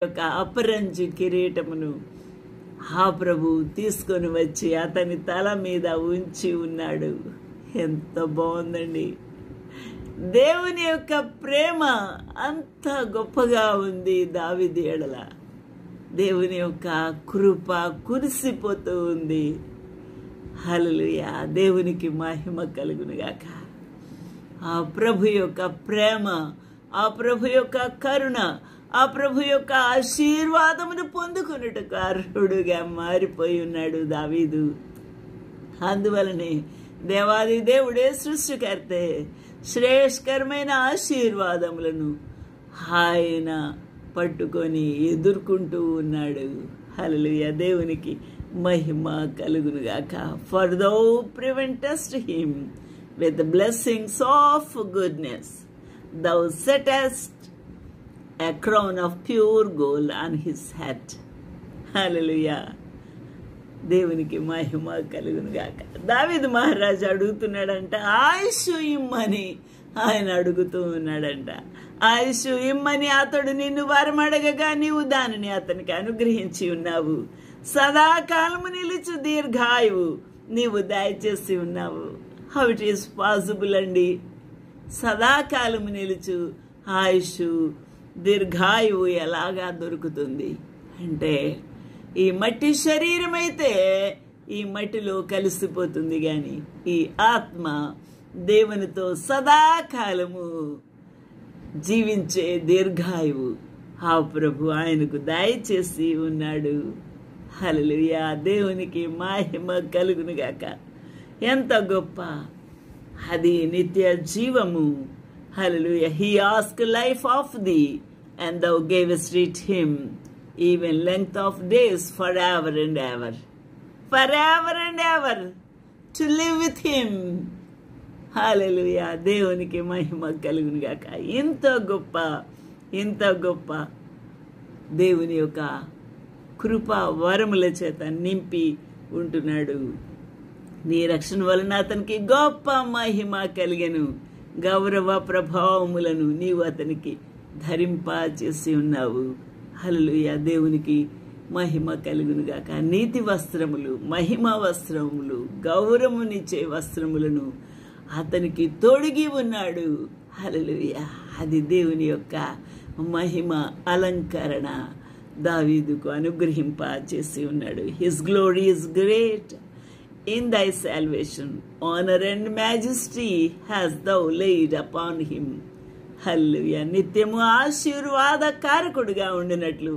యొక్క అపరంజి కిరీటమును ఆ ప్రభు తీసుకొని వచ్చి అతని తల మీద ఉంచి ఉన్నాడు. ఎంత బాగుందండి! దేవుని యొక్క ప్రేమ అంత గొప్పగా ఉంది దావీదు ఎడల. దేవుని యొక్క కృప కురిసిపోతూ ఉంది. హల్లెలూయా! దేవునికి మహిమ కలుగునుగాక. ఆ ప్రభు యొక్క ప్రేమ, ఆ ప్రభు యొక్క కరుణ, ఆ ప్రభు యొక్క ఆశీర్వాదమును పొందుకున్నట్టుకు అర్హుడుగా మారిపోయి ఉన్నాడు దావీదు. అందువలనే దేవాది దేవుడే సృష్టికర్తే శ్రేష్కరమైన ఆశీర్వాదములను ఆయన పట్టుకొని ఎదుర్కొంటూ ఉన్నాడు. హల్లెలూయా! దేవునికి మహిమ కలుగునుగాక. For thou preventest him with the blessings of goodness, thou settest a crown of pure gold on his head. హల్లెలూయా! దేవునికి మహిమ కలుగునుగాక. దావీదు మహారాజు అడుగుతున్నాడంట, ఆయుష్ ఇమ్మని ఆయన అడుగుతూ ఉన్నాడంట. ఆయుష్ ఇమ్మని అతడు నిన్ను వరమడగగా నీవు దానిని అతనికి అనుగ్రహించి ఉన్నావు. సదాకాలము నిలుచు దీర్ఘాయువు నీవు దయచేసి ఉన్నావు. హౌ ఇట్ ఈస్ పాసిబుల్ అండి? సదాకాలము నిలుచు ఆయుష్, దీర్ఘాయువు ఎలాగా దొరుకుతుంది అంటే, ఈ మట్టి శరీరం అయితే ఈ మట్టిలో కలిసిపోతుంది, కానీ ఈ ఆత్మ దేవునితో సదాకాలము జీవించే దీర్ఘాయువు ఆ ప్రభు ఆయనకు దయచేసి ఉన్నాడు. హల్లెలూయా! దేవునికి మహిమ కలుగునుగాక. ఎంత గొప్ప అది నిత్య జీవము. Hallelujah! He asked life of the and thou gavest it him, even length of days forever and ever. Forever and ever to live with him. హల్లెలూయా! దేవునికి మహిమ కలుగునుగాక. ఇంత గొప్ప, ఇంత గొప్ప దేవుని యొక్క కృప వరముల చేత నింపి ఉంటున్నాడు. నీ రక్షణ వలన అతనికి గొప్ప మహిమ కలిగెను. గౌరవ ప్రభావములను నీవు అతనికి ధరింప చేసి ఉన్నావు. హల్లెలూయా! దేవునికి మహిమ కలుగునుగాక. నీతి వస్త్రములు, మహిమ వస్త్రములు, గౌరవమునిచ్చే వస్త్రములను అతనికి తొడిగి ఉన్నాడు. హల్లెలూయా! అది దేవుని యొక్క మహిమ అలంకరణ దావీదుకు అనుగ్రహింప చేసి ఉన్నాడు. His glory is great in thy salvation, honour and majesty has thou laid upon him. Hallelujah! నిత్యము ఆశీర్వాద కారకుడుగా ఉండినట్లు